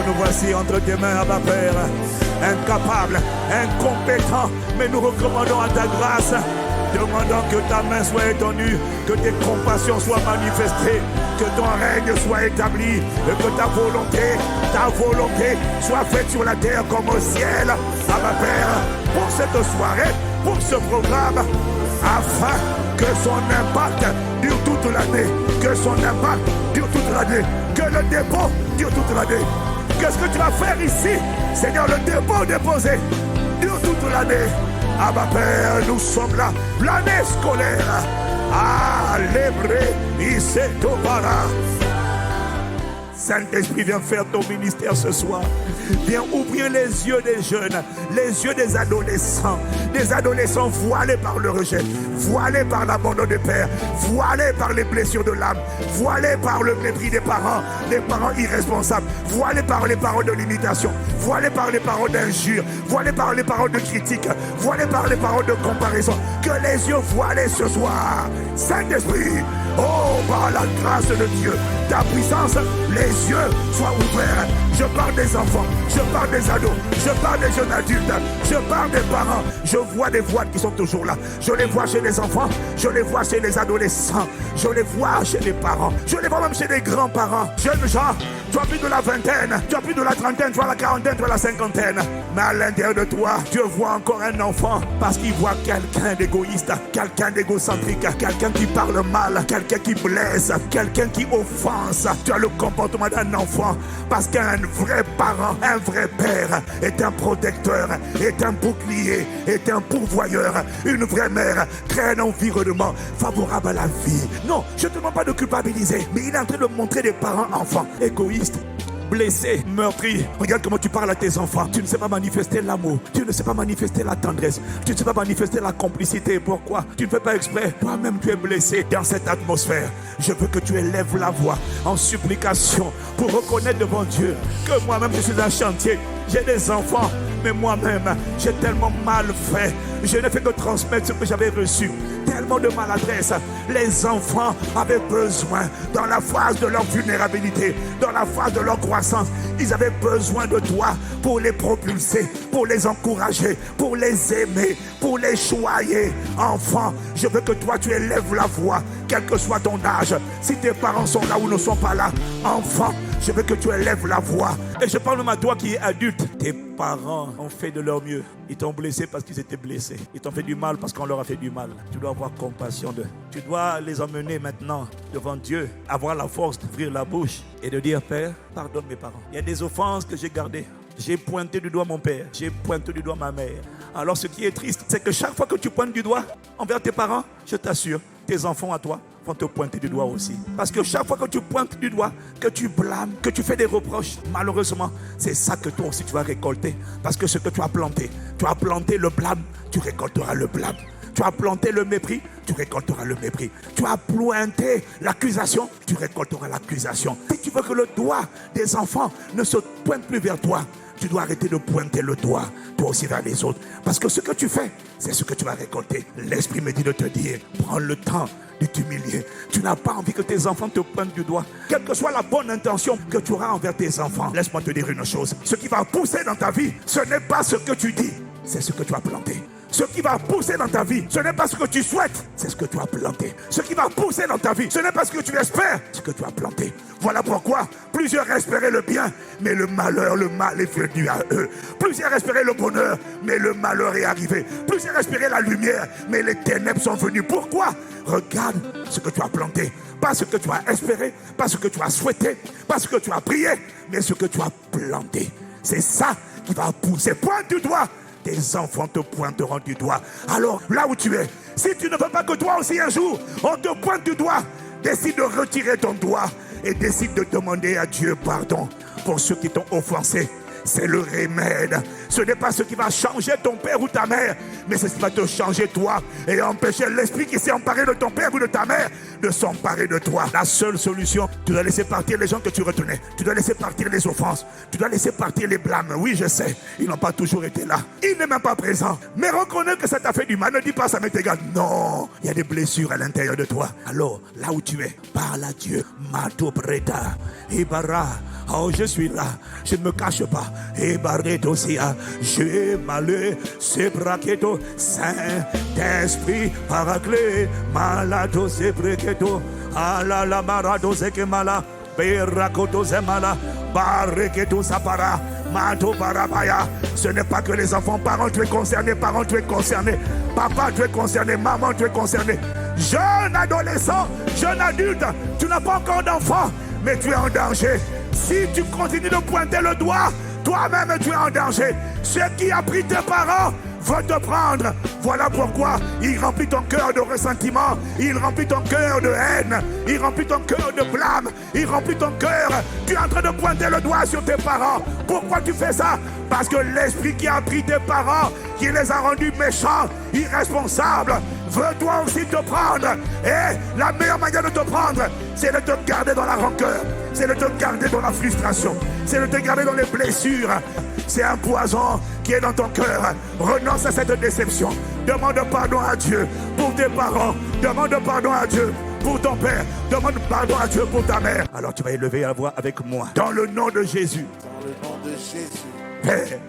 nous voici entre tes mains, Abba Père, incapables, incompétents, mais nous recommandons à ta grâce, demandant que ta main soit étendue, que tes compassions soient manifestées, que ton règne soit établi, et que ta volonté soit faite sur la terre comme au ciel, Abba Père, pour cette soirée, pour ce programme, afin que son impact dure toute l'année, que son impact dure toute l'année, que le dépôt dure toute l'année. Qu'est-ce que tu vas faire ici, Seigneur, le dépôt déposé dure toute l'année. Abba Père, nous sommes là, l'année scolaire. Ah, l'ébré, il s'est para. Saint-Esprit, viens faire ton ministère ce soir. Viens ouvrir les yeux des jeunes, les yeux des adolescents voilés par le rejet, voilés par l'abandon des pères, voilés par les blessures de l'âme, voilés par le mépris des parents irresponsables, voilés par les paroles de limitation, voilés par les paroles d'injure, voilés par les paroles de critique, voilés par les paroles de comparaison. Que les yeux voilés ce soir, Saint-Esprit, oh, par la grâce de Dieu, ta puissance, les yeux soient ouverts. Je parle des enfants, je parle des ados, je parle des jeunes adultes, je parle des parents. Je vois des voiles qui sont toujours là. Je les vois chez les enfants, je les vois chez les adolescents, je les vois chez les parents, je les vois même chez les grands-parents. Jeunes gens, tu as plus de la vingtaine, tu as plus de la trentaine, tu as la quarantaine, tu as la cinquantaine. Mais à l'intérieur de toi, Dieu voit encore un enfant parce qu'il voit quelqu'un d'égoïste, quelqu'un d'égocentrique, quelqu'un qui parle mal, quelqu'un qui blesse, quelqu'un qui offense. Tu as le comportement d'un enfant parce qu'un vrai parent, un vrai père est un protecteur, est un bouclier, est un pourvoyeur. Une vraie mère crée un environnement favorable à la vie. Non, je ne te demande pas de culpabiliser, mais il est en train de montrer des parents enfants égoïstes, blessé, meurtri. Regarde comment tu parles à tes enfants. Tu ne sais pas manifester l'amour. Tu ne sais pas manifester la tendresse. Tu ne sais pas manifester la complicité. Pourquoi? Tu ne fais pas exprès. Toi-même, tu es blessé dans cette atmosphère. Je veux que tu élèves la voix en supplication pour reconnaître devant Dieu que moi-même, je suis un chantier. J'ai des enfants, mais moi-même, j'ai tellement mal fait. Je n'ai fait que transmettre ce que j'avais reçu. Tellement de maladresse. Les enfants avaient besoin, dans la phase de leur vulnérabilité, dans la phase de leur croissance, ils avaient besoin de toi pour les propulser, pour les encourager, pour les aimer, pour les choyer. Enfant, je veux que toi tu élèves la voix, quel que soit ton âge. Si tes parents sont là ou ne sont pas là, enfant, je veux que tu élèves la voix. Et je parle même à toi qui es adulte. Tes parents ont fait de leur mieux. Ils t'ont blessé parce qu'ils étaient blessés. Ils t'ont fait du mal parce qu'on leur a fait du mal. Tu dois avoir compassion d'eux. Tu dois les emmener maintenant devant Dieu, avoir la force d'ouvrir la bouche et de dire: Père, pardonne mes parents. Il y a des offenses que j'ai gardées. J'ai pointé du doigt mon père, j'ai pointé du doigt ma mère. Alors ce qui est triste, c'est que chaque fois que tu pointes du doigt envers tes parents, je t'assure, tes enfants à toi vont te pointer du doigt aussi. Parce que chaque fois que tu pointes du doigt, que tu blâmes, que tu fais des reproches, malheureusement, c'est ça que toi aussi tu vas récolter. Parce que ce que tu as planté le blâme, tu récolteras le blâme. Tu as planté le mépris, tu récolteras le mépris. Tu as pointé l'accusation, tu récolteras l'accusation. Si tu veux que le doigt des enfants ne se pointe plus vers toi, tu dois arrêter de pointer le doigt, toi aussi vers les autres. Parce que ce que tu fais, c'est ce que tu vas récolter. L'Esprit me dit de te dire, prends le temps de t'humilier. Tu n'as pas envie que tes enfants te pointent du doigt. Quelle que soit la bonne intention que tu auras envers tes enfants, laisse-moi te dire une chose. Ce qui va pousser dans ta vie, ce n'est pas ce que tu dis, c'est ce que tu as planté. Ce qui va pousser dans ta vie, ce n'est pas ce que tu souhaites, c'est ce que tu as planté. Ce qui va pousser dans ta vie, ce n'est pas ce que tu espères, c'est ce que tu as planté. Voilà pourquoi plusieurs espéraient le bien, mais le malheur, le mal est venu à eux. Plusieurs espéraient le bonheur, mais le malheur est arrivé. Plusieurs espéraient la lumière, mais les ténèbres sont venues. Pourquoi? Regarde ce que tu as planté. Pas ce que tu as espéré, pas ce que tu as souhaité, pas ce que tu as prié, mais ce que tu as planté. C'est ça qui va pousser. Pointe du doigt. Tes enfants te pointeront du doigt. Alors, là où tu es, si tu ne veux pas que toi aussi un jour, on te pointe du doigt, décide de retirer ton doigt et décide de demander à Dieu pardon pour ceux qui t'ont offensé. C'est le remède. Ce n'est pas ce qui va changer ton père ou ta mère, mais c'est ce qui va te changer toi et empêcher l'esprit qui s'est emparé de ton père ou de ta mère de s'emparer de toi. La seule solution, tu dois laisser partir les gens que tu retenais. Tu dois laisser partir les offenses. Tu dois laisser partir les blâmes. Oui, je sais, ils n'ont pas toujours été là. Ils n'est même pas présent. Mais reconnais que ça t'a fait du mal. Ne dis pas ça m'est égal. Non, il y a des blessures à l'intérieur de toi. Alors, là où tu es, parle à Dieu. Mato Breta, Ibara. Oh, je suis là, je ne me cache pas. Ebareto sia, je malheur, c'est braqueto, Saint-Esprit, paraclé, malato, c'est braqueto, ala la marado, c'est que mala, berakoto, c'est mala, barreketo, sapara, mato, barabaya. Ce n'est pas que les enfants, parents, tu es concerné, parents, tu es concerné, papa, tu es concerné, maman, tu es concerné. Jeune adolescent, jeune adulte, tu n'as pas encore d'enfant, mais tu es en danger. Si tu continues de pointer le doigt, toi-même tu es en danger. Ce qui a pris tes parents va te prendre. Voilà pourquoi il remplit ton cœur de ressentiment, il remplit ton cœur de haine, il remplit ton cœur de blâme, il remplit ton cœur. Tu es en train de pointer le doigt sur tes parents. Pourquoi tu fais ça? Parce que l'esprit qui a pris tes parents, qui les a rendus méchants, irresponsables, veut toi aussi te prendre. Et la meilleure manière de te prendre, c'est de te garder dans la rancœur, c'est de te garder dans la frustration, c'est de te garder dans les blessures. C'est un poison qui est dans ton cœur. Renonce à cette déception. Demande pardon à Dieu pour tes parents. Demande pardon à Dieu pour ton père. Demande pardon à Dieu pour ta mère. Alors tu vas élever la voix avec moi. Dans le nom de Jésus. Dans le nom de Jésus. Père,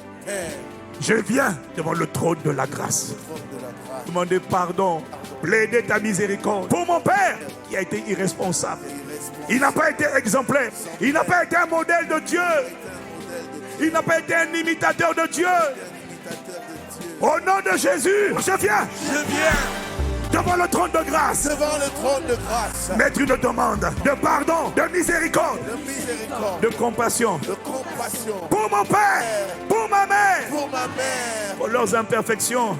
je viens devant le trône de la grâce. Demander pardon. Plaider ta miséricorde pour mon père qui a été irresponsable. Il n'a pas été exemplaire. Il n'a pas été un modèle de Dieu. Il n'a pas été un imitateur de Dieu. Au nom de Jésus, je viens devant le trône de grâce. Devant le trône de grâce. Mettre une demande de pardon, de miséricorde, de compassion. Pour mon père, pour ma mère, pour leurs imperfections.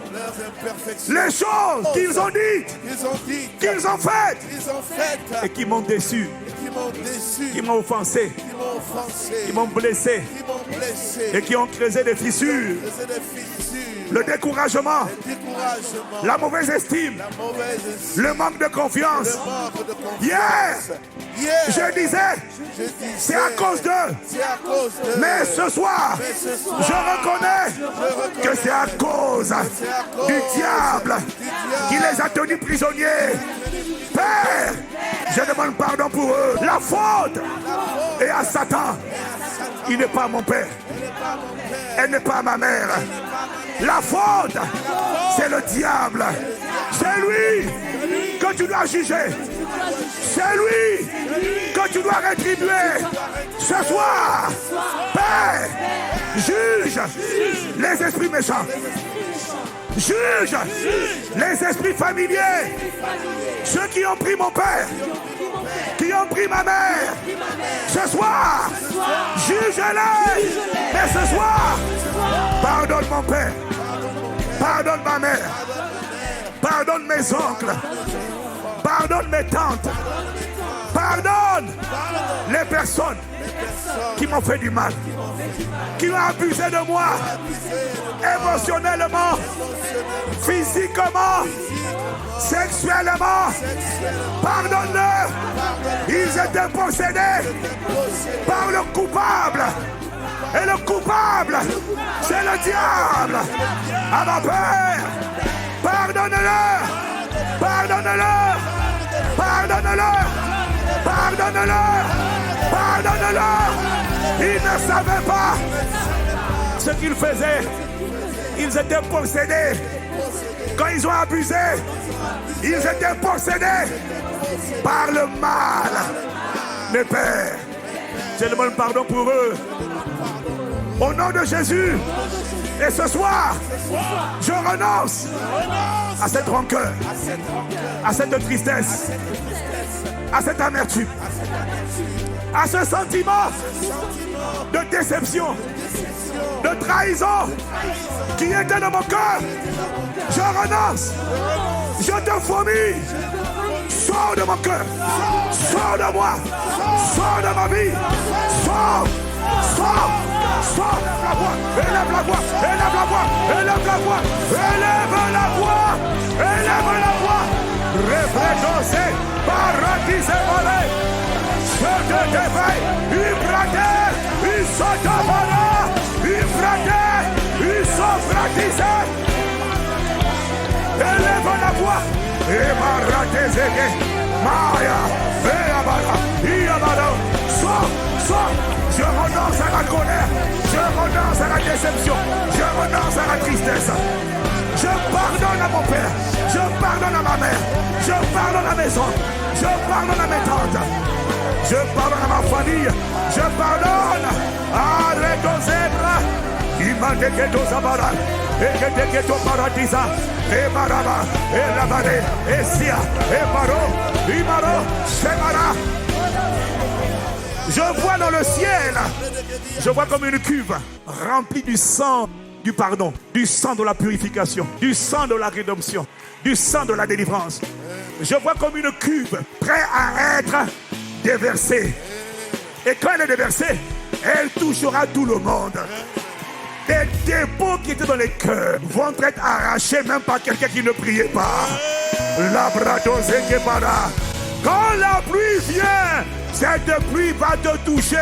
Les choses qu'ils ont dites, qu'ils ont faites et qui m'ont déçu, qui m'ont offensé, qui m'ont blessé et qui ont creusé des fissures. Le découragement, la mauvaise estime, le manque de confiance. Hier, je disais, c'est à cause d'eux. Mais ce soir, je reconnais que c'est à cause du diable qui les a tenus prisonniers. Père, je demande pardon pour eux. La faute est à Satan. Il n'est pas mon père. Elle n'est pas ma mère. La faute, c'est le diable. C'est lui que tu dois juger. C'est lui que tu dois rétribuer. Ce soir, Père, juge les esprits méchants. Juge les esprits familiers. Ceux qui ont pris mon père, qui ont pris ma mère. Ce soir, juge-les. Mais ce soir, pardonne mon père. Pardonne ma mère. Pardonne mes oncles. Pardonne mes tantes. Pardonne les personnes qui m'ont fait du mal, qui ont abusé de moi, émotionnellement, physiquement, sexuellement. Pardonne-le. Ils étaient possédés par le coupable. Et le coupable, c'est le diable. À ma père, pardonne-le. Pardonne-le. Pardonne-le. Pardonne-le. Pardonne-le. Ils ne savaient pas ce qu'ils faisaient. Ils étaient possédés. Quand ils ont abusé, ils étaient possédés par le mal. Mes pères, je demande pardon pour eux. Au nom de Jésus. Et ce soir, je renonce à cette rancœur, à cette tristesse, à cette amertume, à ce sentiment de déception, de trahison qui était dans mon cœur. Je renonce. Je te vomis. Sors de mon cœur. Sors de moi. Sors de ma vie. Sors Sors, sors, élève la voix, élève la voix, élève la voix, élève la voix, élève la voix. Réfléchissez, paradisez, volez. Je te déveille, Ibrade, Isotavara, Ibrade, Isofratise. Élève la voix, et Maratezege, Maya, Veabara, Iabara, sors, sors. Je renonce à la colère, je renonce à la déception, je renonce à la tristesse. Je pardonne à mon père, je pardonne à ma mère, je pardonne à mes oncles, je pardonne à mes tantes, je pardonne à ma famille, je pardonne à Redozebra, Imandeketo Zabara, Eketeketo Paradisa, et Maraba, et Labane, et Sia, et Maro, Imaro, Shemara. Je vois dans le ciel, je vois comme une cuve remplie du sang du pardon, du sang de la purification, du sang de la rédemption, du sang de la délivrance. Je vois comme une cuve prête à être déversée. Et quand elle est déversée, elle touchera tout le monde. Les dépôts qui étaient dans les cœurs vont être arrachés même par quelqu'un qui ne priait pas. Labradozekebara. Quand la pluie vient, cette pluie va te toucher.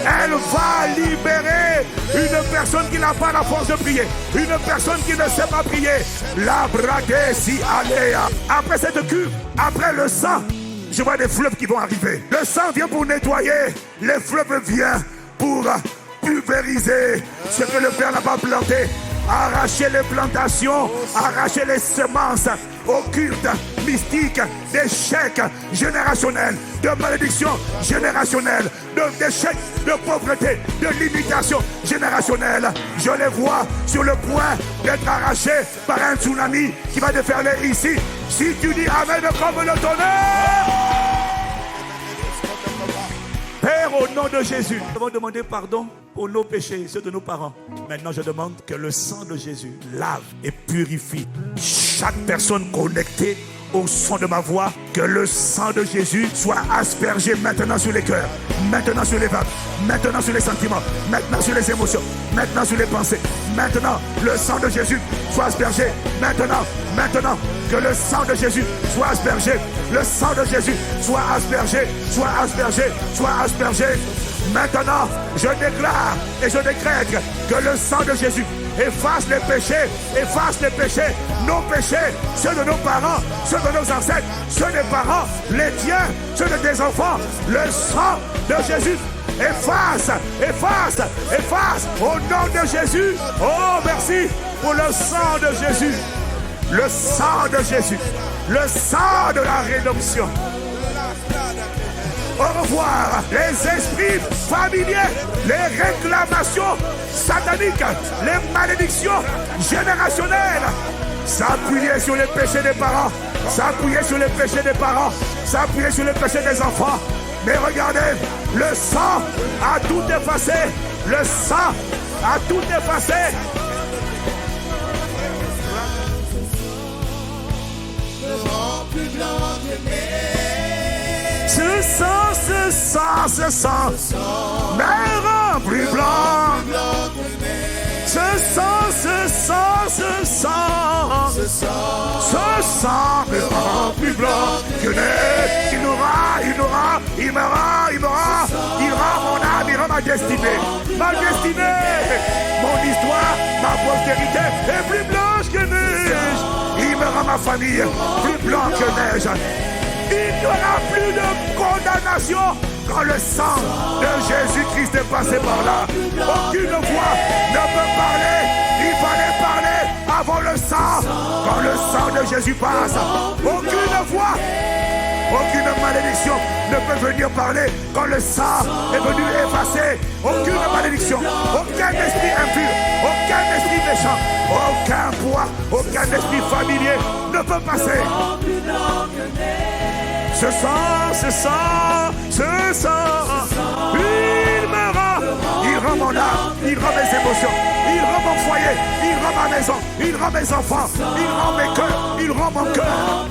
Elle va libérer une personne qui n'a pas la force de prier, une personne qui ne sait pas prier. La bradesi aléa. Après cette cuve, après le sang, je vois des fleuves qui vont arriver. Le sang vient pour nettoyer, les fleuves viennent pour pulvériser ce que le Père n'a pas planté. Arracher les plantations, arracher les semences occultes, mystiques, d'échecs générationnels, de malédictions générationnelles, d'échecs, de pauvreté, de limitation générationnelle. Je les vois sur le point d'être arrachés par un tsunami qui va déferler ici. Si tu dis Amen comme le tonnerre. Père, au nom de Jésus, nous avons demandé pardon pour nos péchés, ceux de nos parents. Maintenant, je demande que le sang de Jésus lave et purifie chaque personne connectée au son de ma voix. Que le sang de Jésus soit aspergé maintenant sur les cœurs, maintenant sur les vagues, maintenant sur les sentiments, maintenant sur les émotions, maintenant sur les pensées. Maintenant, le sang de Jésus soit aspergé. Maintenant, que le sang de Jésus soit aspergé. Le sang de Jésus soit aspergé, soit aspergé, soit aspergé. Maintenant, je déclare et je décrète que le sang de Jésus efface les péchés, nos péchés, ceux de nos parents, ceux de nos ancêtres, ceux des parents, les tiens, ceux de tes enfants. Le sang de Jésus efface, au nom de Jésus. Oh, merci pour le sang de Jésus, le sang de Jésus, le sang de la rédemption. Au revoir les esprits familiers, les réclamations sataniques, les malédictions générationnelles. S'appuyer sur les péchés des parents, s'appuyer sur les péchés des parents, s'appuyer sur les péchés des enfants. Mais regardez, le sang a tout effacé. Le sang a tout effacé. Ce sang me rend plus blanc. Ce sang me rend plus blanc que neige. Il me rend mon âme, il rend ma destinée, mon histoire, ma postérité est plus blanche que neige. Il me rend ma famille plus blanche que neige. Il n'y aura plus de condamnation quand le sang de Jésus-Christ est passé par là. Aucune voix ne peut parler. Il fallait parler avant le sang. Quand le sang de Jésus passe, aucune voix, aucune malédiction ne peut venir parler quand le sang est venu effacer. Aucune malédiction, aucun esprit impur, aucun esprit méchant, aucun poids, aucun esprit familier ne peut passer. Ce sang, il rend mon âme, il rend mes émotions, il rend mon foyer, il rend ma maison, il rend mes enfants, il rend mes cœurs, il rend mon cœur.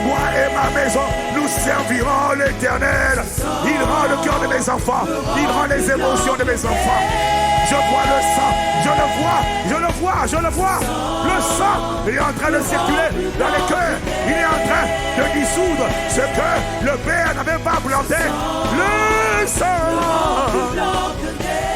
moi et ma maison, nous servirons l'Éternel. Il rend le cœur de mes enfants. Il rend les émotions de mes enfants. Je vois le sang. Je le vois. Je le vois. Je le vois. Le sang, il est en train de circuler dans les cœurs. Il est en train de dissoudre ce que le Père n'avait pas planté. Le sang.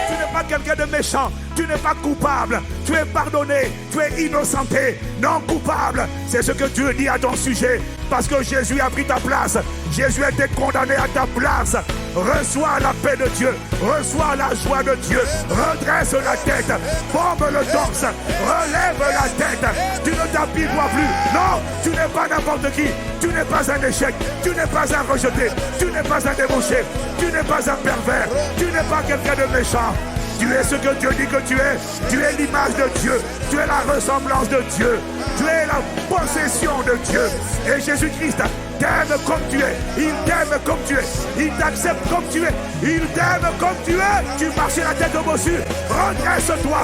Tu n'es pas quelqu'un de méchant. Tu n'es pas coupable. Tu es pardonné. Tu es innocenté. Non coupable. C'est ce que Dieu dit à ton sujet. Parce que Jésus a pris ta place. Jésus a été condamné à ta place. Reçois la paix de Dieu. Reçois la joie de Dieu. Redresse la tête. Bombe le torse. Relève la tête. Tu ne t'apitoies plus. Non, tu n'es pas n'importe qui. Tu n'es pas un échec. Tu n'es pas un rejeté. Tu n'es pas un débauché. Tu n'es pas un pervers. Tu n'es pas quelqu'un de méchant. Tu es ce que Dieu dit que tu es. Tu es l'image de Dieu. Tu es la ressemblance de Dieu. Tu es la possession de Dieu. Et Jésus-Christ t'aime comme tu es. Il t'aime comme tu es. Il t'accepte comme tu es. Il t'aime comme tu es. Tu marches la tête au bossu. Redresse-toi.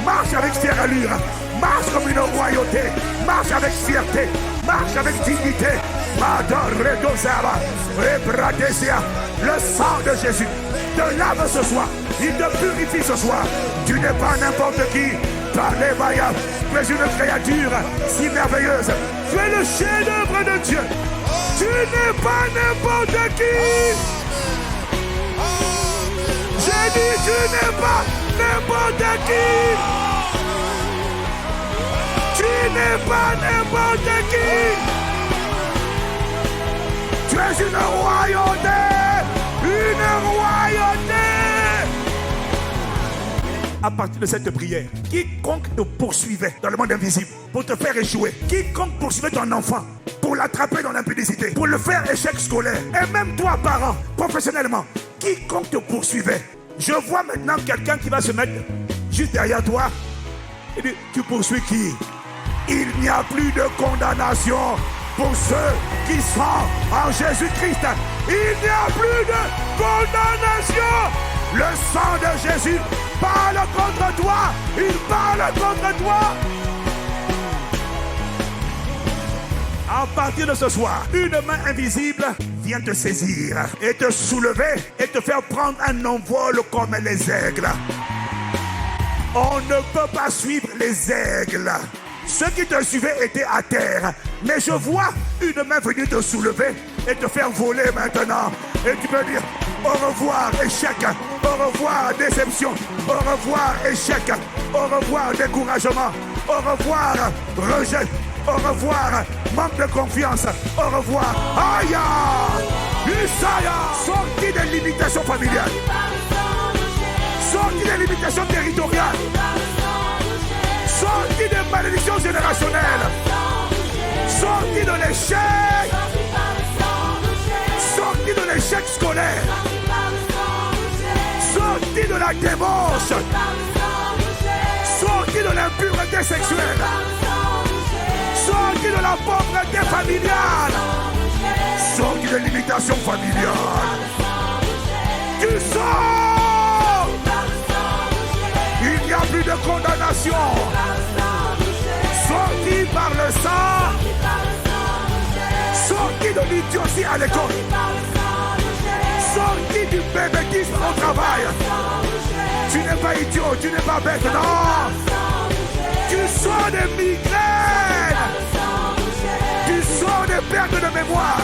Marche avec fière allure. Marche comme une royauté. Marche avec fierté. Marche avec dignité. Le sang de Jésus te lave ce soir. Il te purifie ce soir. Tu n'es pas n'importe qui. Parlez, Maya. Tu es une créature si merveilleuse. Tu es le chef-d'œuvre de Dieu. Tu n'es pas n'importe qui. J'ai dit, tu n'es pas n'importe qui. Tu n'es pas n'importe qui. Tu es une royauté. Une royauté. À partir de cette prière, quiconque te poursuivait dans le monde invisible pour te faire échouer, quiconque poursuivait ton enfant pour l'attraper dans l'impudicité, pour le faire échec scolaire, et même toi, parent, professionnellement, quiconque te poursuivait, je vois maintenant quelqu'un qui va se mettre juste derrière toi et dit, tu poursuis qui? Il n'y a plus de condamnation pour ceux qui sont en Jésus-Christ. Il n'y a plus de condamnation. Le sang de Jésus parle contre toi. Il parle contre toi. À partir de ce soir, une main invisible vient te saisir et te soulever et te faire prendre un envol comme les aigles. On ne peut pas suivre les aigles. Ceux qui te suivaient étaient à terre. Mais je vois une main venir te soulever et te faire voler maintenant. Et tu peux dire au revoir échec, au revoir déception, au revoir échec, au revoir découragement, au revoir rejet, au revoir manque de confiance, au revoir aïe, Isaiah, sorti des limitations familiales, sorti des limitations territoriales, sorti des malédictions générationnelles, sorti de l'échec, sorti de l'échec scolaire, sorti de la débauche, sorti de l'impureté sexuelle, sorti de la pauvreté familiale, sorti de l'imitation familiale. Tu sors. Il n'y a plus de condamnation. Sorti par le sang. Sorti de l'idiotie à l'école. Sorti du bébétisme au travail. Tu n'es pas idiot, tu n'es pas bête, non. Tu sors des migraines. Tu sors des pertes de mémoire.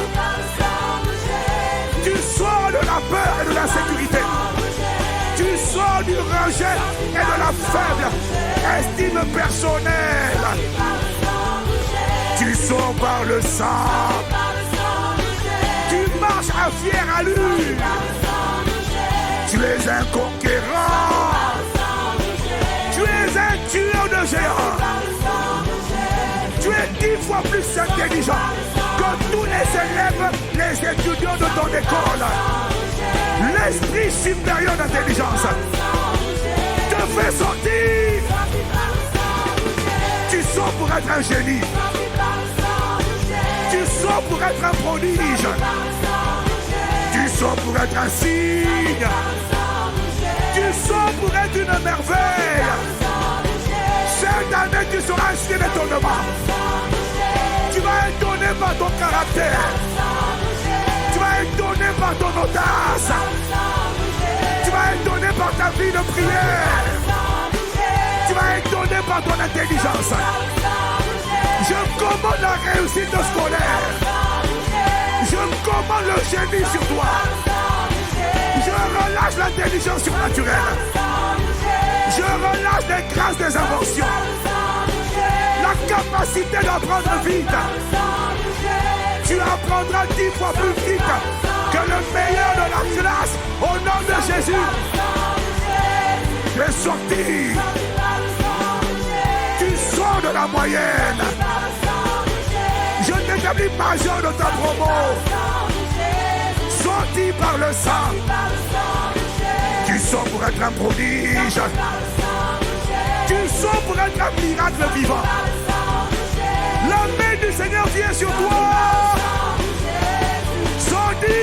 Tu sors de la peur et de l'insécurité. Tu sors du rejet et de la faible estime personnelle. Tu sors par le sang. Tu marches à fière allure. Tu es un conquérant. Tu es un tueur de géants. Tu es 10 fois plus intelligent que tous les élèves, les étudiants de ton école. L'esprit supérieur d'intelligence te fait sortir. Tu sors pour être un génie. Tu sors pour être un prodige. Tu sors pour être un signe. Tu sors pour être une merveille. Cette année, tu seras un signe d'étonnement. Tu vas vas étonner par ton caractère. Tu vas étonner par ton audace. Tu vas étonner par ta vie de prière. Tu vas étonner par ton intelligence. Je commande la réussite scolaire. Je commande le génie sur toi. Je relâche l'intelligence surnaturelle. Je relâche les grâces des inventions. La capacité d'apprendre vite. Tu apprendras 10 fois plus vite que le meilleur de la classe au nom de Jésus. Tu es sorti. Tu sors de la moyenne. Je t'établis majeur de ta promo. Sorti par le sang. Tu sors pour être un prodige. Tu sors pour être un miracle vivant. La main du Seigneur vient sur toi. Sorti.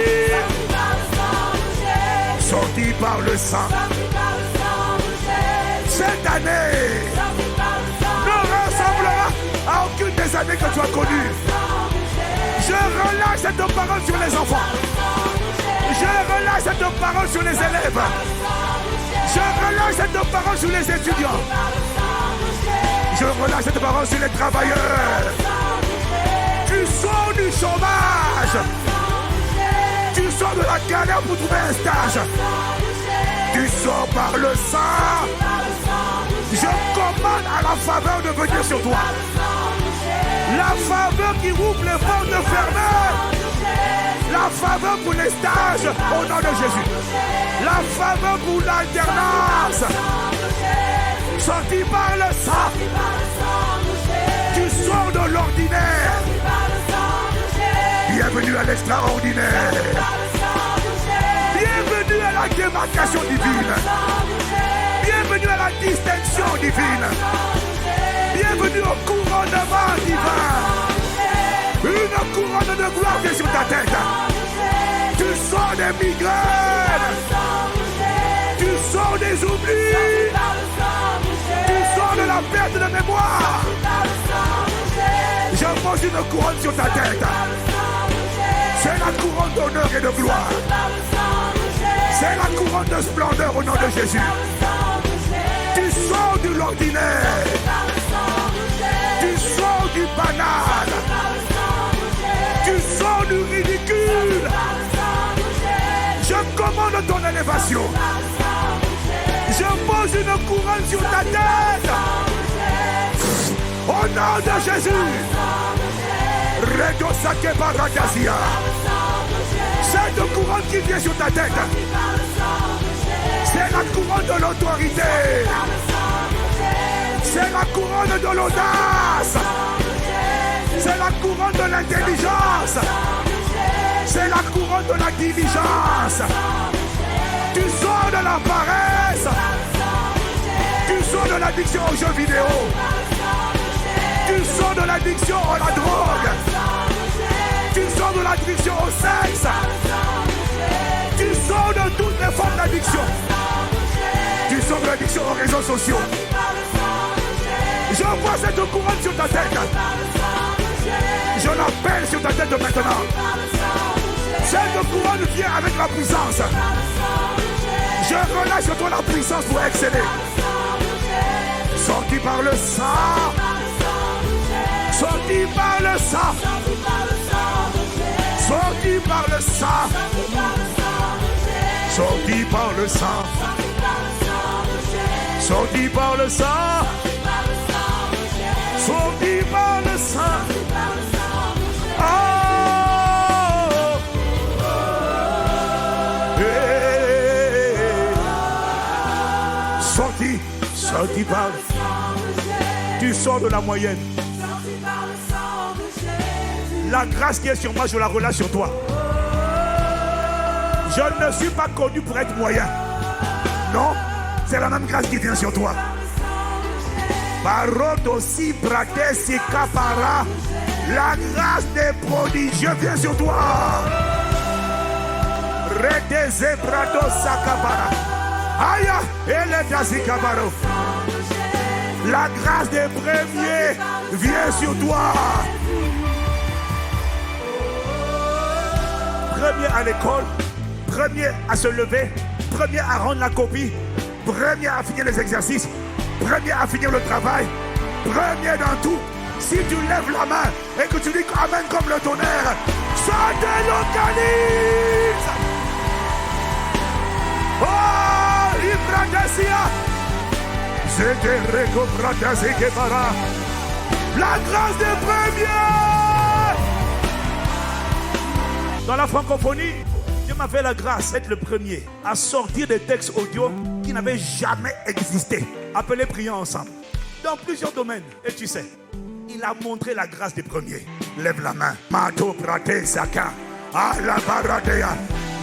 Sorti par le sang. Cette année ne ressemblera à aucune des années que tu as connues. Je relâche cette parole sur les enfants. Je relâche cette parole sur les élèves. Je relâche cette parole sur les étudiants. Je relâche cette parole sur les travailleurs. Tu sors du chômage. Tu sors de la galère pour trouver un stage. Tu sors par le sang. Je commande à la faveur de venir sur toi. La faveur qui ouvre les portes fermées. La faveur pour les stages au nom de Jésus. La faveur pour l'alternance. Sorti par le sang. Tu sors de l'ordinaire. Bienvenue à l'extraordinaire. Bienvenue à la démarcation divine. Bienvenue à la distinction divine. Bienvenue au couronnement divin. Une couronne de gloire vient sur ta tête. Tu sors des migraines. Tu sors des oublis. Tu sors de la perte de mémoire. Je pose une couronne sur ta tête. C'est la couronne d'honneur et de gloire. C'est la couronne de splendeur au nom de Jésus. Tu sors de l'ordinaire. Tu sors du banal. Tu sors du ridicule. Je commande ton élévation. Je pose une couronne sur ta tête. Au nom de Jésus. Redosake Baragazia. Cette couronne qui vient sur ta tête. C'est la couronne de l'autorité. C'est la couronne de l'audace. C'est la couronne de l'intelligence. C'est la couronne de la diligence. Tu sors de la paresse. Tu sors de l'addiction aux jeux vidéo. Tu sors de l'addiction à la drogue. Tu sors de l'addiction au sexe. Tu sors de toutes les formes d'addiction. Tu sors de l'addiction aux réseaux sociaux. Je vois cette couronne sur ta tête. Je l'appelle sur ta tête maintenant. Cette couronne vient avec la puissance. Je relâche sur toi la puissance pour exceller. Sorti par le sang. Sorti par le sang. Sorti par le sang. Sorti par le sang. Sorti par le sang. Sorti par le sang. Oh. Hey. Sorti. Sorti par. Tu sors de la moyenne. La grâce qui est sur moi, je la relâche sur toi. Je ne suis pas connu pour être moyen. Non, c'est la même grâce qui vient sur toi. Parodosi Bratesi Kapara. La grâce des prodigieux vient sur toi. Redeze Bradosa Kapara. Aya, Eledasi Kaparo. La grâce des premiers vient sur toi. premier à l'école, premier à se lever, premier à rendre la copie, premier à finir les exercices, premier à finir le travail, premier dans tout. Si tu lèves la main et que tu dis amen comme le tonnerre, ça délocalise. Oh, Ibradasia, c'était Recobradasia Kebara. La grâce des premiers. Dans la francophonie, Dieu m'a fait la grâce d'être le premier à sortir des textes audio qui n'avaient jamais existé. Appelez prions ensemble. Dans plusieurs domaines. Et tu sais, il a montré la grâce des premiers. Lève la main. Mato prate saka. Allah baradea.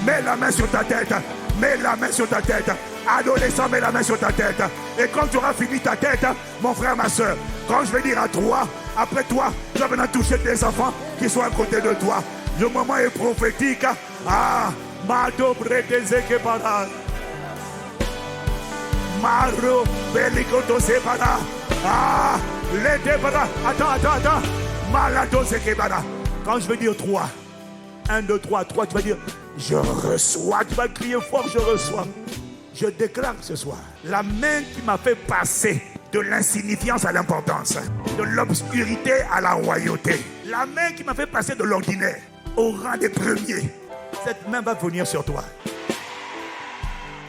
Mets la main sur ta tête. Mets la main sur ta tête. Adolescent, mets la main sur ta tête. Et quand tu auras fini ta tête, mon frère, ma soeur, quand je vais dire à toi, après toi, tu vas venir toucher tes enfants qui sont à côté de toi. Le moment est prophétique. Ah, Mado Bretezeke Para. Maro Belikoto Separa. Ah, l'été Para. Attends. Malado Sekebara. Quand je vais dire 3, 1, 2, 3, tu vas dire je reçois. Tu vas crier fort, je reçois. Je déclare ce soir la main qui m'a fait passer de l'insignifiance à l'importance, de l'obscurité à la royauté, la main qui m'a fait passer de l'ordinaire au rang des premiers. Cette main va venir sur toi.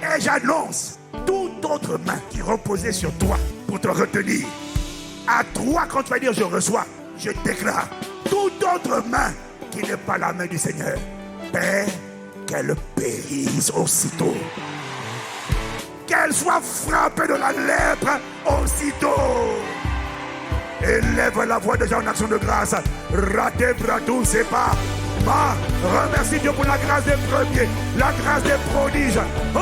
Et j'annonce toute autre main qui reposait sur toi pour te retenir. À toi, quand tu vas dire je reçois, je déclare toute autre main qui n'est pas la main du Seigneur. Père, qu'elle périsse aussitôt. Qu'elle soit frappée de la lèpre aussitôt. Élève la voix déjà en action de grâce. Raté, bradou, c'est pas. Remercie Dieu pour la grâce des premiers, la grâce des prodiges. Oh,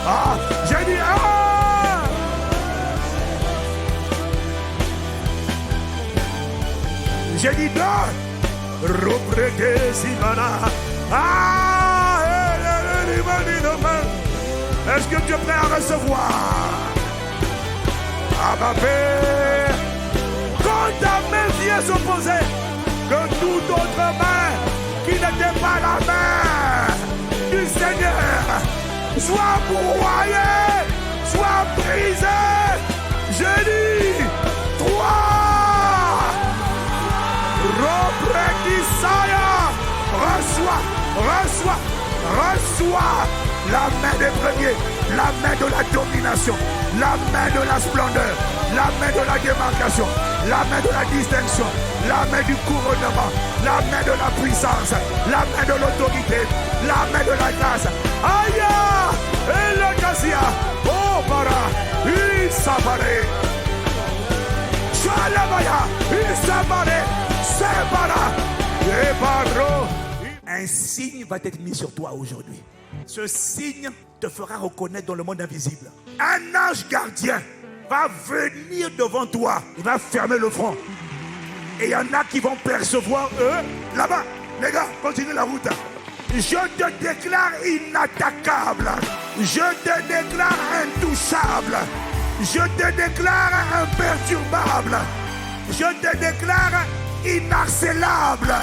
ah, j'ai dit ah. J'ai dit non. Reprete Simana. Ah. Est-ce que tu es prêt à recevoir? Abba Père, quand ta main vient s'opposer, que toute autre main qui n'était pas la main du Seigneur soit broyée, soit brisée. Je dis 3. Reçois la main des premiers, la main de la domination, la main de la splendeur, la main de la démarcation, la main de la distinction, la main du couronnement, la main de la puissance, la main de l'autorité, la main de la grâce. Aya, et le Gasia, oh para, il s'apparaît. Chalamaya, il s'apparaît, c'est para, et paro. Un signe va être mis sur toi aujourd'hui. Ce signe te fera reconnaître dans le monde invisible. Un ange gardien va venir devant toi. Il va fermer le front. Et il y en a qui vont percevoir eux. Là-bas, les gars, continuez la route. Je te déclare inattaquable. Je te déclare intouchable. Je te déclare imperturbable. Je te déclare inharcelable.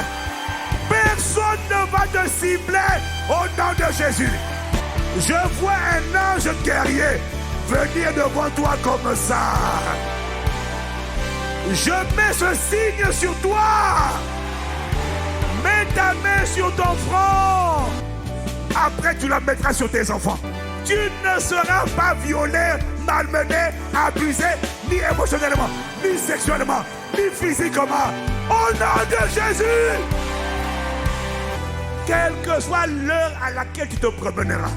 Personne ne va te cibler au nom de Jésus. Je vois un ange guerrier venir devant toi comme ça. Je mets ce signe sur toi. Mets ta main sur ton front. Après, tu la mettras sur tes enfants. Tu ne seras pas violé, malmené, abusé, ni émotionnellement, ni sexuellement, ni physiquement. Au nom de Jésus. Quelle que soit l'heure à laquelle tu te promèneras,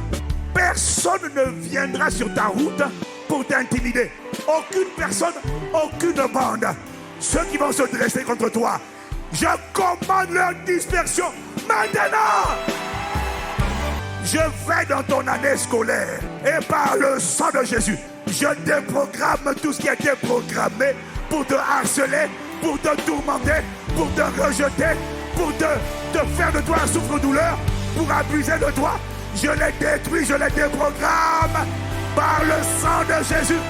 personne ne viendra sur ta route pour t'intimider. Aucune personne, aucune bande. Ceux qui vont se dresser contre toi, je commande leur dispersion maintenant. Je vais dans ton année scolaire et par le sang de Jésus, je déprogramme tout ce qui a été programmé pour te harceler, pour te tourmenter, pour te rejeter, pour te faire de toi un souffre-douleur, pour abuser de toi. Je les détruis, je les déprogramme par le sang de Jésus.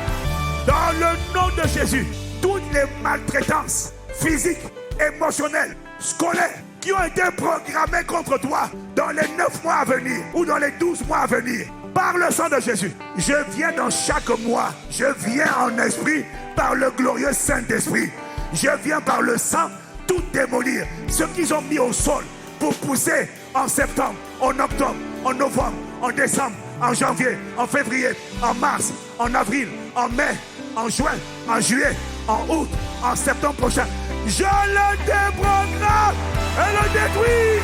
Dans le nom de Jésus, toutes les maltraitances physiques, émotionnelles, scolaires qui ont été programmés contre toi dans les 9 mois à venir ou dans les 12 mois à venir, par le sang de Jésus, je viens dans chaque mois, je viens en esprit par le glorieux Saint-Esprit. Je viens par le sang tout démolir. Ce qu'ils ont mis au sol pour pousser en septembre, en octobre, en novembre, en décembre, en janvier, en février, en mars, en avril, en mai, en juin, en juillet, en août, en septembre prochain. Je le déprogramme et le détruis.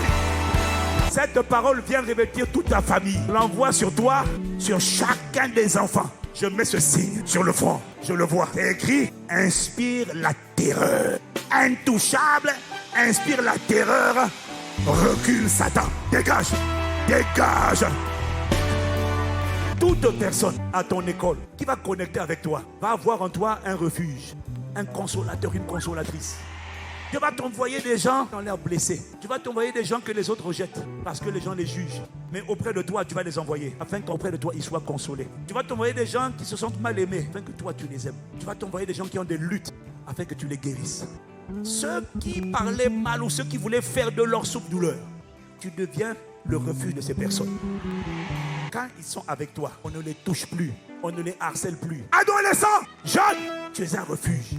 Cette parole vient revêtir toute ta famille. Je l'envoie sur toi, sur chacun des enfants. Je mets ce signe sur le front. Je le vois. C'est écrit, inspire la terreur. Intouchable, inspire la terreur. Recule Satan. Dégage. Dégage. Toute personne à ton école qui va connecter avec toi va avoir en toi un refuge, un consolateur, une consolatrice. Tu vas t'envoyer des gens qui ont l'air blessés. Tu vas t'envoyer des gens que les autres rejettent parce que les gens les jugent. Mais auprès de toi, tu vas les envoyer afin qu'auprès de toi, ils soient consolés. Tu vas t'envoyer des gens qui se sentent mal aimés afin que toi, tu les aimes. Tu vas t'envoyer des gens qui ont des luttes afin que tu les guérisses. Ceux qui parlaient mal ou ceux qui voulaient faire de leur souffre-douleur, tu deviens le refuge de ces personnes. Quand ils sont avec toi, on ne les touche plus, on ne les harcèle plus. Adolescent, jeune, tu es un refuge.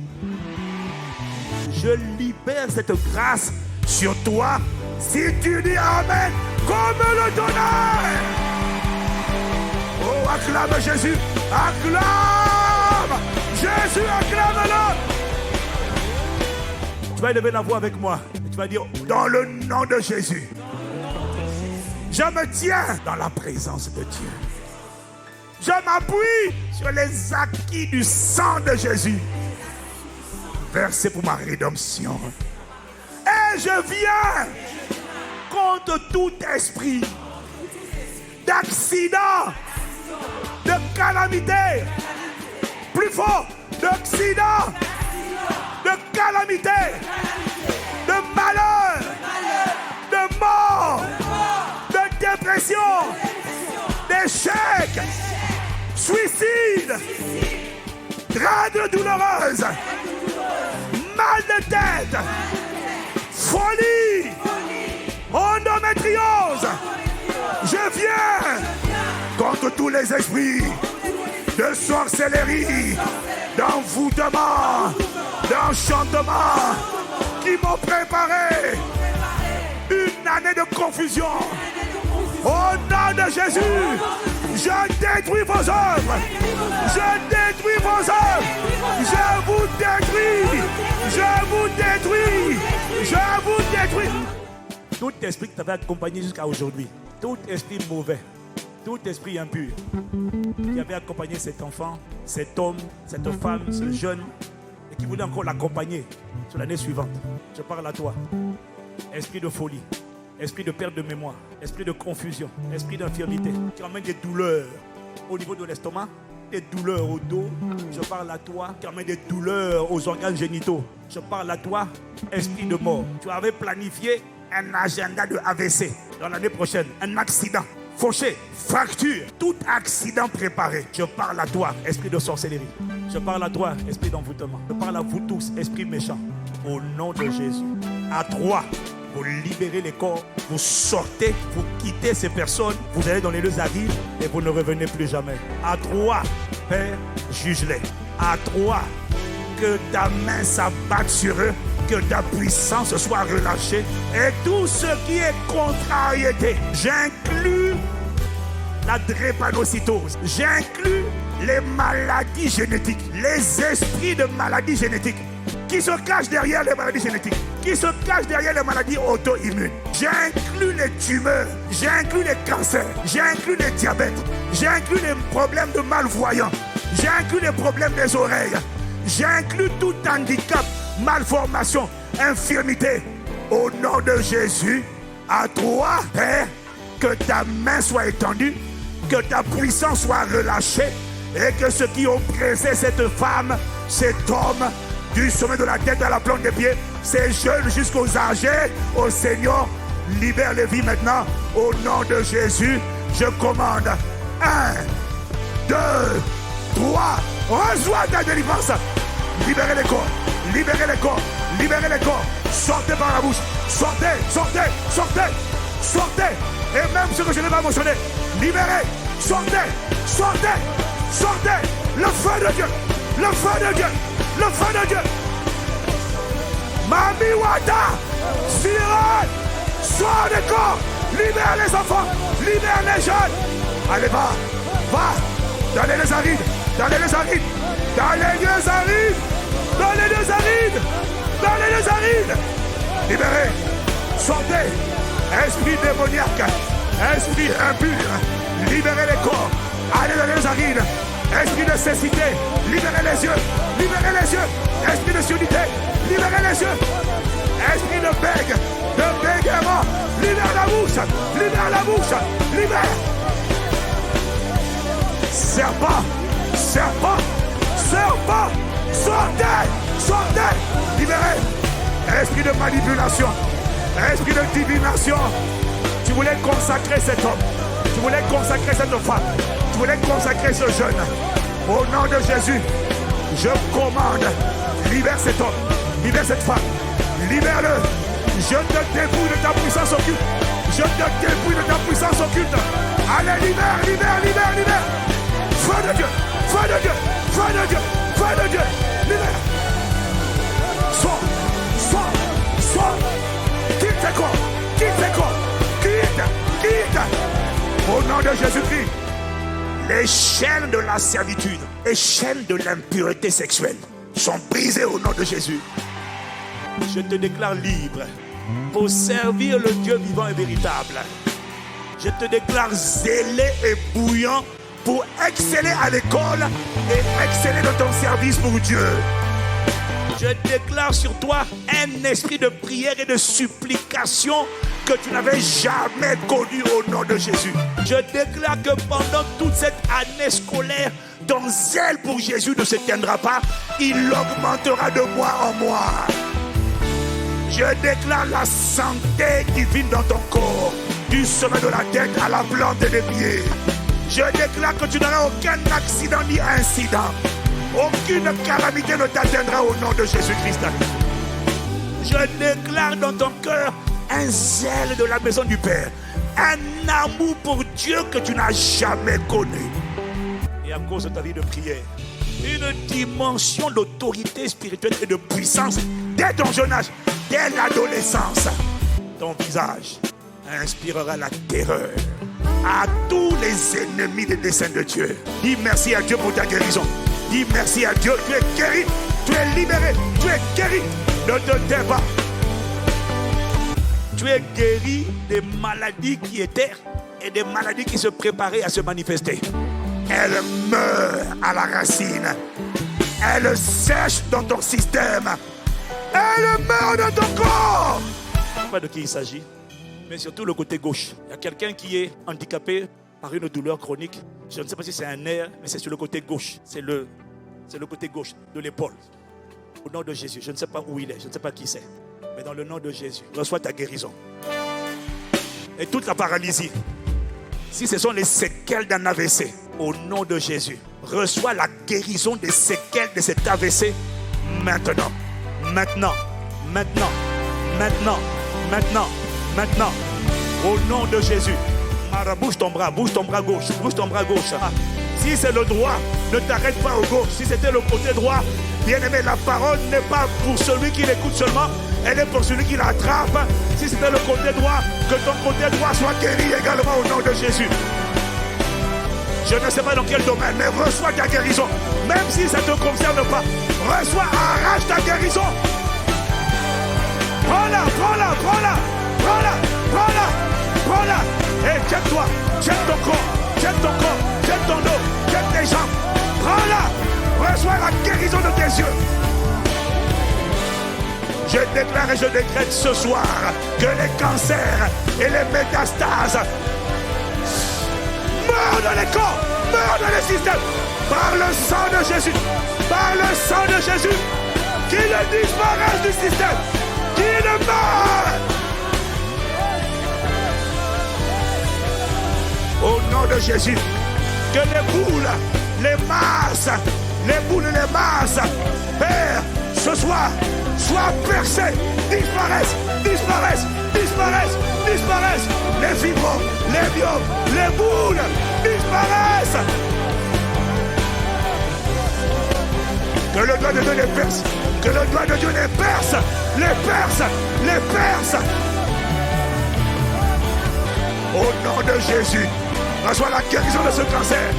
Je libère cette grâce sur toi si tu dis Amen comme le tonnerre. Oh, acclame Jésus, acclame Jésus, acclame-le. Tu vas élever la voix avec moi et tu vas dire dans le nom de Jésus. Je me tiens dans la présence de Dieu. Je m'appuie sur les acquis du sang de Jésus, versé pour ma rédemption. Et je viens contre tout esprit d'accident, de calamité, plus fort, d'accident, de calamité, de malheur, de mort, de dépression, d'échec, suicide, règles douloureuses, mal de tête, folie, endométriose. Je viens contre tous les esprits de sorcellerie, d'envoûtement, d'enchantement qui m'ont préparé une année de confusion. Au nom de Jésus, je détruis vos œuvres. Je détruis vos œuvres. Je vous détruis. Je vous détruis. Je vous détruis. Tout esprit qui t'avait accompagné jusqu'à aujourd'hui, tout esprit mauvais, tout esprit impur qui avait accompagné cet enfant, cet homme, cette femme, ce jeune, et qui voulait encore l'accompagner sur l'année suivante, je parle à toi. Esprit de folie, esprit de perte de mémoire, esprit de confusion, esprit d'infirmité, qui emmène des douleurs au niveau de l'estomac, des douleurs au dos. Je parle à toi, qui emmène des douleurs aux organes génitaux. Je parle à toi, esprit de mort. Tu avais planifié un agenda de AVC dans l'année prochaine, un accident, fauché, fracture, tout accident préparé. Je parle à toi, esprit de sorcellerie. Je parle à toi, esprit d'envoûtement. Je parle à vous tous, esprit méchant. Au nom de Jésus. À toi, vous libérez les corps, vous sortez, vous quittez ces personnes, vous allez dans les lieux arides et vous ne revenez plus jamais. À toi, Père, juge-les. À toi, que ta main s'abatte sur eux, que ta puissance soit relâchée. Et tout ce qui est contrariété, j'inclus la drépanocytose, j'inclus les maladies génétiques, les esprits de maladies génétiques qui se cachent derrière les maladies génétiques, qui se cachent derrière les maladies auto-immunes. J'inclus les tumeurs, j'inclus les cancers, j'inclus les diabètes, j'inclus les problèmes de malvoyants, j'inclus les problèmes des oreilles, j'inclus tout handicap, malformation, infirmité. Au nom de Jésus, à toi, Père, que ta main soit étendue, que ta puissance soit relâchée et que ceux qui ont pressé cette femme, cet homme, du sommet de la tête à la plante des pieds, ces jeunes jusqu'aux âgés, au Seigneur, libère les vies maintenant. Au nom de Jésus, je commande 1, 2, 3, reçois ta délivrance. Libérez les corps, libérez les corps, Libérez les corps. Sortez par la bouche. Sortez, sortez, sortez, sortez. Et même ce que je n'ai pas mentionné, libérez, sortez, sortez, sortez. Le feu de Dieu, le feu de Dieu, le feu de Dieu. Mami Wata, Sirène, sors des corps. Libère les enfants, libère les jeunes. Allez, va, va, dans les lieux arides, dans les lieux arides, dans les lieux arides, dans les lieux arides, dans les lieux arides. Libérez, sortez, esprit démoniaque, esprit impur, libérez les corps, allez dans les lieux arides, esprit de cécité, libérez les yeux, esprit de surdité, libérez les yeux, esprit de bégaiement, libère la bouche, libère. Serpent, serpent, serpent, sortez, sortez, libérez. Esprit de manipulation, esprit de divination. Tu voulais consacrer cet homme, tu voulais consacrer cette femme, tu voulais consacrer ce jeune. Au nom de Jésus, je commande, libère cet homme, libère cette femme, libère-le. Je te dépouille de ta puissance occulte. Je te dépouille de ta puissance occulte. Allez, libère, libère, libère, libère. Feu de Dieu, feu de Dieu, feu de Dieu, feu de Dieu. Libère. Sors, sors, sors. Quitte tes corps, quitte tes corps, quitte. Au nom de Jésus-Christ, les chaînes de la servitude, les chaînes de l'impureté sexuelle sont brisées au nom de Jésus. Je te déclare libre pour servir le Dieu vivant et véritable. Je te déclare zélé et bouillant pour exceller à l'école et exceller dans ton service pour Dieu. Je déclare sur toi un esprit de prière et de supplication que tu n'avais jamais connu au nom de Jésus. Je déclare que pendant toute cette année scolaire, ton zèle pour Jésus ne s'éteindra pas, il augmentera de mois en mois. Je déclare la santé divine dans ton corps, du sommet de la tête à la plante des pieds. Je déclare que tu n'auras aucun accident ni incident. Aucune calamité ne t'atteindra au nom de Jésus-Christ. Je déclare dans ton cœur un zèle de la maison du Père, un amour pour Dieu que tu n'as jamais connu. Et à cause de ta vie de prière, une dimension d'autorité spirituelle et de puissance dès ton jeune âge, dès l'adolescence. Ton visage inspirera la terreur à tous les ennemis des desseins de Dieu. Dis merci à Dieu pour ta guérison. Dis merci à Dieu, tu es guéri, tu es libéré, tu es guéri. Ne te tais pas. Tu es guéri des maladies qui étaient et des maladies qui se préparaient à se manifester. Elle meurt à la racine. Elle sèche dans ton système. Elle meurt dans ton corps. Je ne sais pas de qui il s'agit, mais surtout le côté gauche. Il y a quelqu'un qui est handicapé par une douleur chronique. Je ne sais pas si c'est un nerf, mais c'est sur le côté gauche. C'est le côté gauche de l'épaule. Au nom de Jésus, je ne sais pas où il est, je ne sais pas qui c'est. Mais dans le nom de Jésus, reçois ta guérison. Et toute la paralysie, si ce sont les séquelles d'un AVC, au nom de Jésus, reçois la guérison des séquelles de cet AVC maintenant. Maintenant, maintenant, maintenant, maintenant, maintenant. Au nom de Jésus. Mara, bouge ton bras gauche, bouge ton bras gauche. Si c'est le droit, ne t'arrête pas au gauche. Si c'était le côté droit, bien-aimé, la parole n'est pas pour celui qui l'écoute seulement, elle est pour celui qui l'attrape. Si c'était le côté droit, que ton côté droit soit guéri également au nom de Jésus. Je ne sais pas dans quel domaine, mais reçois ta guérison. Même si ça ne te concerne pas, reçois, arrache ta guérison. Prends-la, prends-la, prends-la, prends-la, prends-la, prends-la. Et jette-toi, jette ton corps, jette ton corps, jette ton dos, jette tes jambes. Prends-la, reçois la guérison de tes yeux. Je déclare et je décrète ce soir que les cancers et les métastases meurent dans les corps, meurent dans les systèmes, par le sang de Jésus, par le sang de Jésus, qui ne disparaissent du système, qui ne meurent. Au nom de Jésus, que les boules, les masses, les boules et les masses, Père, ce soir, soient percés, disparaissent, disparaissent, disparaissent, disparaissent. Les fibromes, les biomes, les boules disparaissent. Que le doigt de Dieu les perce, que le doigt de Dieu les perce, les perce, les perce. Au nom de Jésus, reçois la guérison de ce cancer.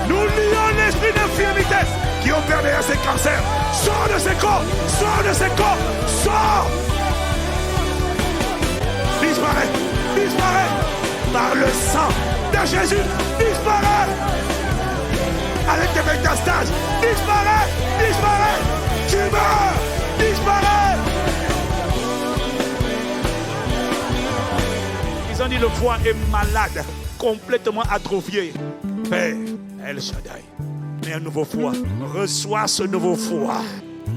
Nous lions l'esprit d'infirmité qui opère derrière ces cancers. Sors de ces corps, sors de ces corps, sors. Disparaît, disparaît. Par le sang de Jésus, disparaît. Avec tes métastases, disparaît, disparaît. Tu meurs, disparaît. Ils ont dit le foie est malade, complètement atrophié. Père, El Shaddai, mets un nouveau foie. Reçois ce nouveau foie.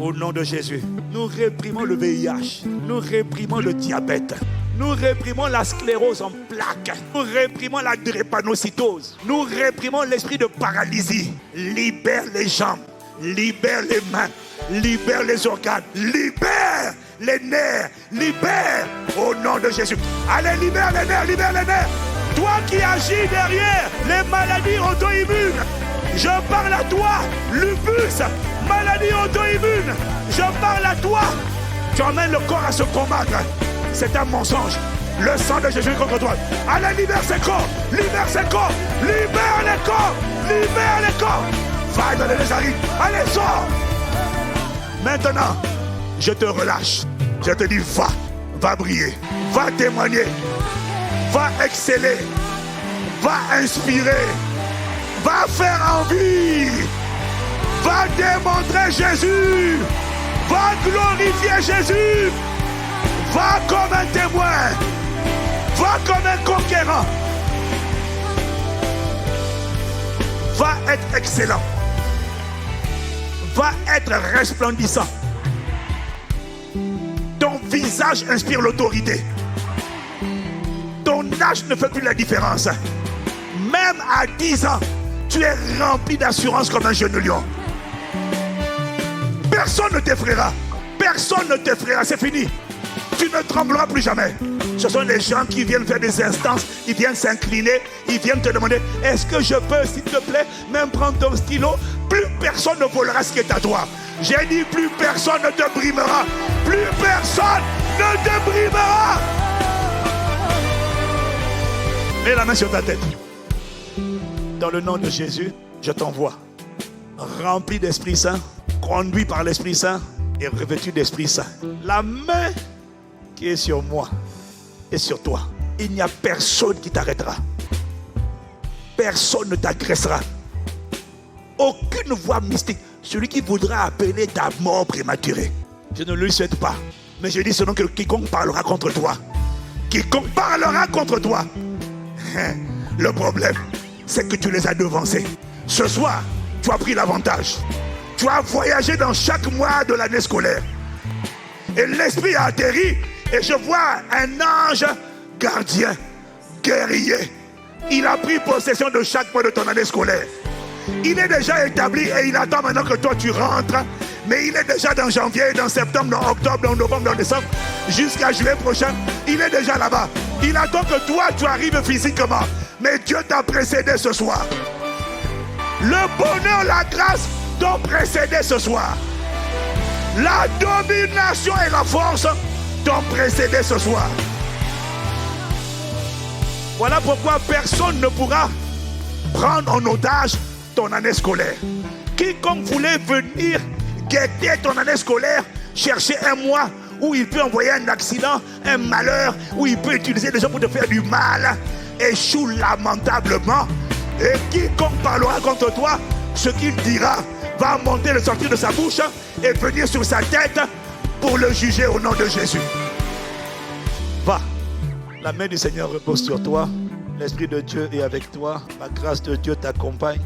Au nom de Jésus, nous réprimons le VIH. Nous réprimons le diabète. Nous réprimons la sclérose en plaques. Nous réprimons la drépanocytose. Nous réprimons l'esprit de paralysie. Libère les jambes. Libère les mains. Libère les organes. Libère les nerfs. Libère au nom de Jésus. Allez, libère les nerfs. Libère les nerfs. Toi qui agis derrière les maladies auto-immunes, je parle à toi, lupus, maladie auto-immune, je parle à toi. Tu emmènes le corps à se combattre. C'est un mensonge. Le sang de Jésus contre toi. Allez, libère ces corps, libère ces corps, libère les corps, libère les corps. Va dans les arines. Allez, sors. Maintenant, je te relâche. Je te dis, va briller, va témoigner. Va exceller, va inspirer, va faire envie, va démontrer Jésus, va glorifier Jésus, va comme un témoin, va comme un conquérant, va être excellent, va être resplendissant. Ton visage inspire l'autorité. Ton âge ne fait plus la différence. Même à 10 ans, tu es rempli d'assurance comme un jeune lion. Personne ne t'effraiera. Personne ne t'effraiera, c'est fini. Tu ne trembleras plus jamais. Ce sont les gens qui viennent faire des instances, ils viennent s'incliner, ils viennent te demander, est-ce que je peux, s'il te plaît, même prendre ton stylo? Plus personne ne volera ce qui est à toi. J'ai dit, plus personne ne te brimera. Plus personne ne te brimera. Mets la main sur ta tête. Dans le nom de Jésus, je t'envoie. Rempli d'Esprit Saint, conduit par l'Esprit Saint et revêtu d'Esprit Saint. La main qui est sur moi et sur toi. Il n'y a personne qui t'arrêtera. Personne ne t'agressera. Aucune voix mystique. Celui qui voudra appeler ta mort prématurée, je ne lui souhaite pas. Mais je dis selon que quiconque parlera contre toi. Quiconque parlera contre toi. Le problème, c'est que tu les as devancés. Ce soir, tu as pris l'avantage. Tu as voyagé dans chaque mois de l'année scolaire. Et l'esprit a atterri. Et je vois un ange gardien, guerrier. Il a pris possession de chaque mois de ton année scolaire. Il est déjà établi et il attend maintenant que toi tu rentres. Mais il est déjà dans janvier, dans septembre, dans octobre, dans novembre, dans décembre, jusqu'à juillet prochain. Il est déjà là-bas. Il attend que toi tu arrives physiquement. Mais Dieu t'a précédé ce soir. Le bonheur, la grâce t'ont précédé ce soir. La domination et la force t'ont précédé ce soir. Voilà pourquoi personne ne pourra prendre en otage ton année scolaire. Quiconque voulait venir guetter ton année scolaire, chercher un mois où il peut envoyer un accident, un malheur, où il peut utiliser des gens pour te faire du mal, échoue lamentablement. Et quiconque parlera contre toi, ce qu'il dira va monter, le sortir de sa bouche et venir sur sa tête pour le juger au nom de Jésus. Va, la main du Seigneur repose sur toi. L'Esprit de Dieu est avec toi. La grâce de Dieu t'accompagne.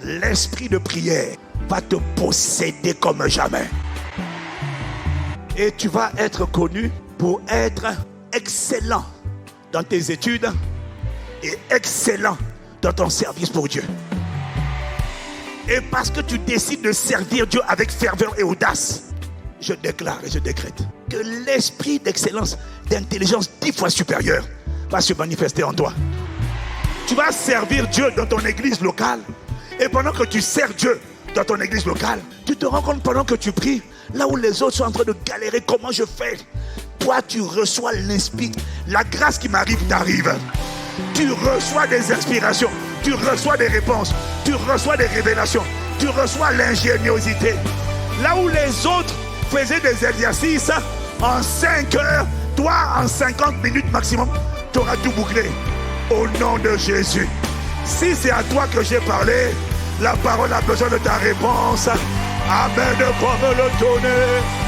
L'esprit de prière va te posséder comme jamais. Et tu vas être connu pour être excellent dans tes études et excellent dans ton service pour Dieu. Et parce que tu décides de servir Dieu avec ferveur et audace, je déclare et je décrète que l'esprit d'excellence, d'intelligence 10 fois supérieure va se manifester en toi. Tu vas servir Dieu dans ton église locale. Et pendant que tu sers Dieu dans ton église locale, tu te rends compte pendant que tu pries, là où les autres sont en train de galérer, comment je fais? Toi, tu reçois l'inspiration. La grâce qui m'arrive t'arrive. Tu reçois des inspirations, tu reçois des réponses, tu reçois des révélations, tu reçois l'ingéniosité. Là où les autres faisaient des exercices en 5 heures, toi en 50 minutes maximum, tu auras tout bouclé. Au nom de Jésus. Si c'est à toi que j'ai parlé, la parole a besoin de ta réponse. Amen comme le tonnerre.